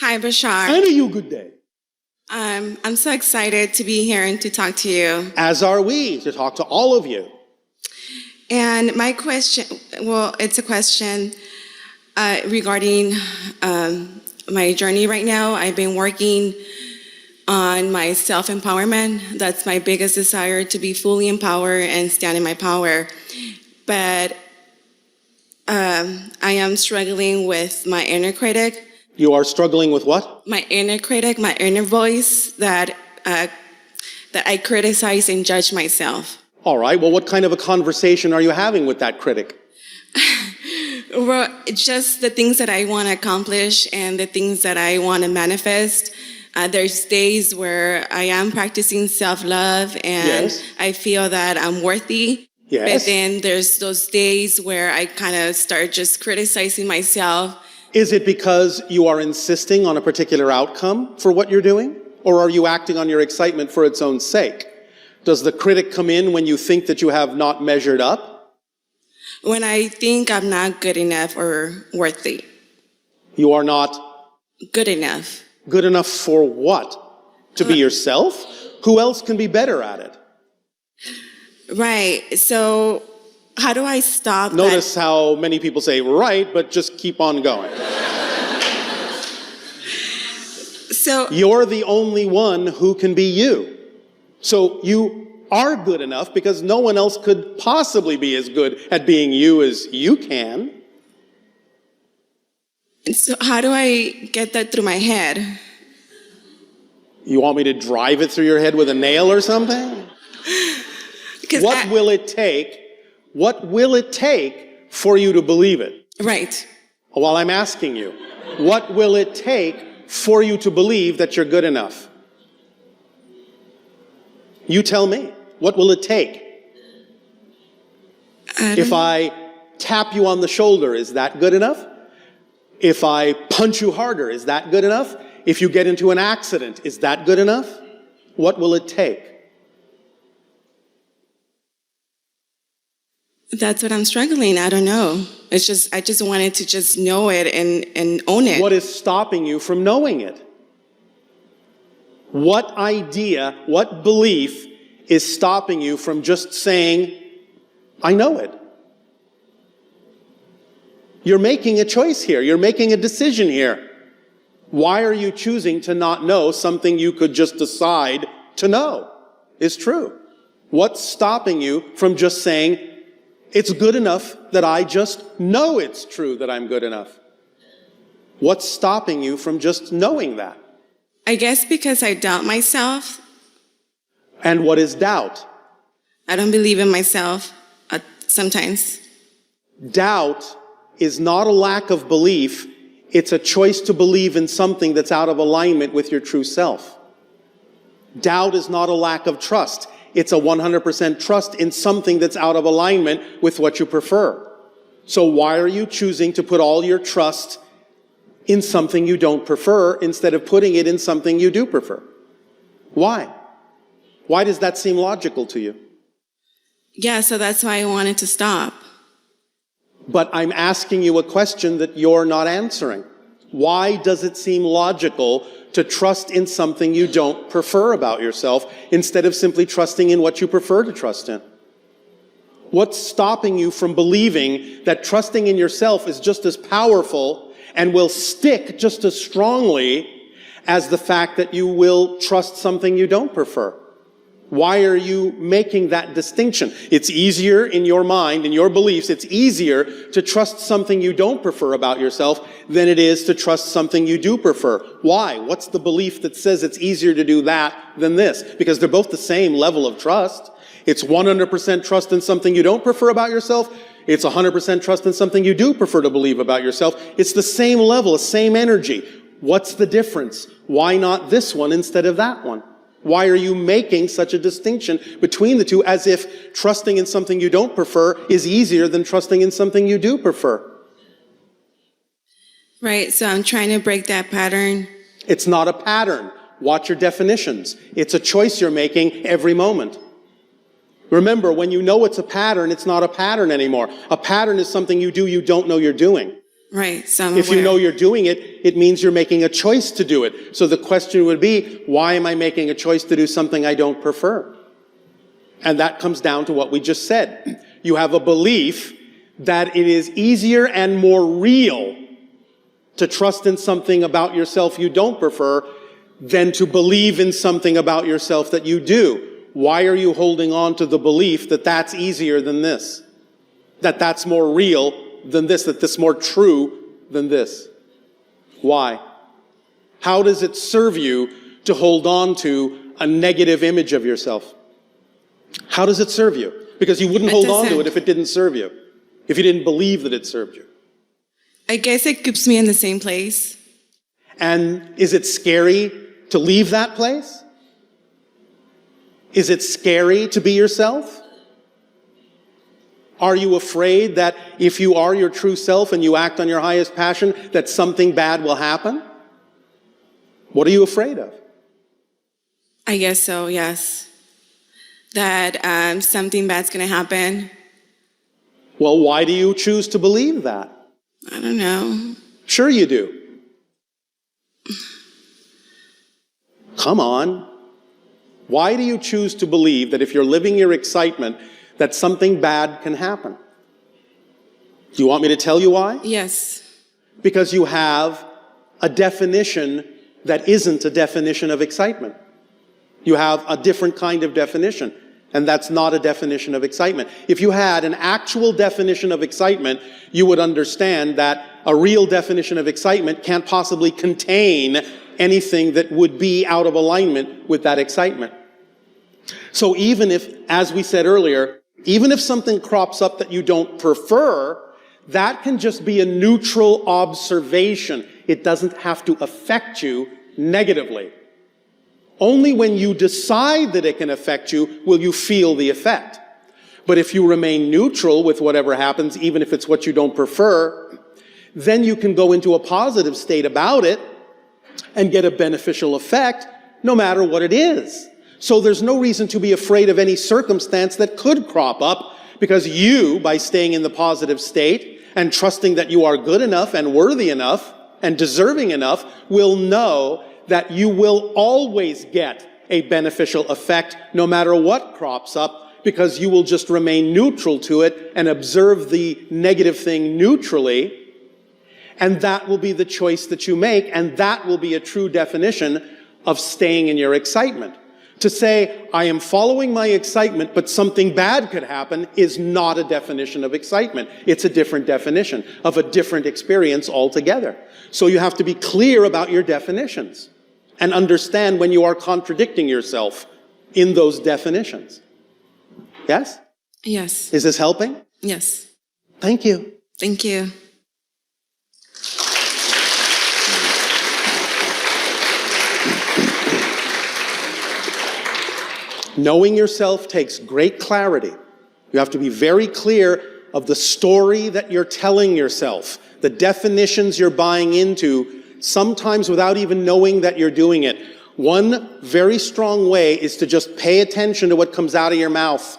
Hi, Bashar. And a you good day. I'm so excited to be here and to talk to you. As are we, to talk to all of you. And my question, well, it's a question regarding my journey right now. I've been working on my self-empowerment. That's my biggest desire, to be fully empowered and stand in my power. But I am struggling with my inner critic. You are struggling with what? My inner critic, my inner voice that I criticize and judge myself. All right, well, what kind of a conversation are you having with that critic? Well, just the things that I want to accomplish and the things that I want to manifest. There's days where I am practicing self-love and Yes. I feel that I'm worthy. Yes. But then there's those days where I kind of start just criticizing myself. Is it because you are insisting on a particular outcome for what you're doing? Or are you acting on your excitement for its own sake? Does the critic come in when you think that you have not measured up? When I think I'm not good enough or worthy. You are not Good enough. good enough for what? To be yourself? Who else can be better at it? Right. So how do I stop Notice how many people say, right, but just keep on going. So You're the only one who can be you. So you are good enough because no one else could possibly be as good at being you as you can. So how do I get that through my head? You want me to drive it through your head with a nail or something? Because What will it take? What will it take for you to believe it? right. Well, I'm asking you, what will it take for you to believe that you're good enough? You tell me, what will it take? If I tap you on the shoulder, is that good enough? If I punch you harder, is that good enough? If you get into an accident, is that good enough? What will it take? That's what I'm struggling. I don't know. It's just I just wanted to just know it and own it. What is stopping you from knowing it? What idea, what belief is stopping you from just saying, I know it? You're making a choice here. You're making a decision here. Why are you choosing to not know something you could just decide to know is true? What's stopping you from just saying, it's good enough that I just know it's true that I'm good enough? What's stopping you from just knowing that? I guess because I doubt myself. And what is doubt? I don't believe in myself sometimes. Doubt is not a lack of belief. It's a choice to believe in something that's out of alignment with your true self. Doubt is not a lack of trust. It's a 100% trust in something that's out of alignment with what you prefer. So why are you choosing to put all your trust in something you don't prefer instead of putting it in something you do prefer? Why? Why does that seem logical to you? Yeah, so that's why I wanted to stop. But I'm asking you a question that you're not answering. Why does it seem logical to trust in something you don't prefer about yourself instead of simply trusting in what you prefer to trust in? What's stopping you from believing that trusting in yourself is just as powerful and will stick just as strongly as the fact that you will trust something you don't prefer? Why are you making that distinction? It's easier in your mind, in your beliefs, it's easier to trust something you don't prefer about yourself than it is to trust something you do prefer. Why? What's the belief that says it's easier to do that than this? Because they're both the same level of trust. It's 100% trust in something you don't prefer about yourself. It's 100% trust in something you do prefer to believe about yourself. It's the same level, the same energy. What's the difference? Why not this one instead of that one? Why are you making such a distinction between the two as if trusting in something you don't prefer is easier than trusting in something you do prefer? Right, so I'm trying to break that pattern. It's not a pattern. Watch your definitions. It's a choice you're making every moment. Remember, when you know it's a pattern, it's not a pattern anymore. A pattern is something you do you don't know you're doing. Right, so I'm If you aware. know you're doing it, it means you're making a choice to do it. So the question would be, why am I making a choice to do something I don't prefer? And that comes down to what we just said. You have a belief that it is easier and more real to trust in something about yourself you don't prefer than to believe in something about yourself that you do. Why are you holding on to the belief that that's easier than this? That that's more real than this, that this is more true than this? Why? How does it serve you to hold on to a negative image of yourself? How does it serve you? Because you wouldn't hold on to it if it didn't serve you, if you didn't believe that it served you. I guess it keeps me in the same place. And is it scary to leave that place? Is it scary to be yourself? Are you afraid that if you are your true self and you act on your highest passion, that something bad will happen? What are you afraid of? I guess so, yes. That something bad's going to happen. Well, why do you choose to believe that? I don't know. Sure you do. Come on. Why do you choose to believe that if you're living your excitement, that something bad can happen? Do you want me to tell you why? Yes. Because you have a definition that isn't a definition of excitement. You have a different kind of definition, and that's not a definition of excitement. If you had an actual definition of excitement, you would understand that a real definition of excitement can't possibly contain anything that would be out of alignment with that excitement. So even if, as we said earlier, even if something crops up that you don't prefer, that can just be a neutral observation. It doesn't have to affect you negatively. Only when you decide that it can affect you will you feel the effect. But if you remain neutral with whatever happens, even if it's what you don't prefer, then you can go into a positive state about it and get a beneficial effect no matter what it is. So there's no reason to be afraid of any circumstance that could crop up, because you, by staying in the positive state and trusting that you are good enough and worthy enough and deserving enough, will know that you will always get a beneficial effect no matter what crops up, because you will just remain neutral to it and observe the negative thing neutrally. And that will be the choice that you make, and that will be a true definition of staying in your excitement. To say, I am following my excitement, but something bad could happen, is not a definition of excitement. It's a different definition of a different experience altogether. So you have to be clear about your definitions and understand when you are contradicting yourself in those definitions. Yes? Yes. Is this helping? Yes. Thank you. Thank you. Knowing yourself takes great clarity. You have to be very clear of the story that you're telling yourself, the definitions you're buying into, sometimes without even knowing that you're doing it. One very strong way is to just pay attention to what comes out of your mouth,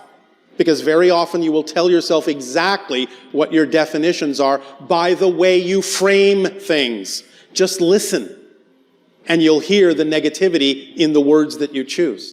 because very often you will tell yourself exactly what your definitions are by the way you frame things. Just listen, and you'll hear the negativity in the words that you choose.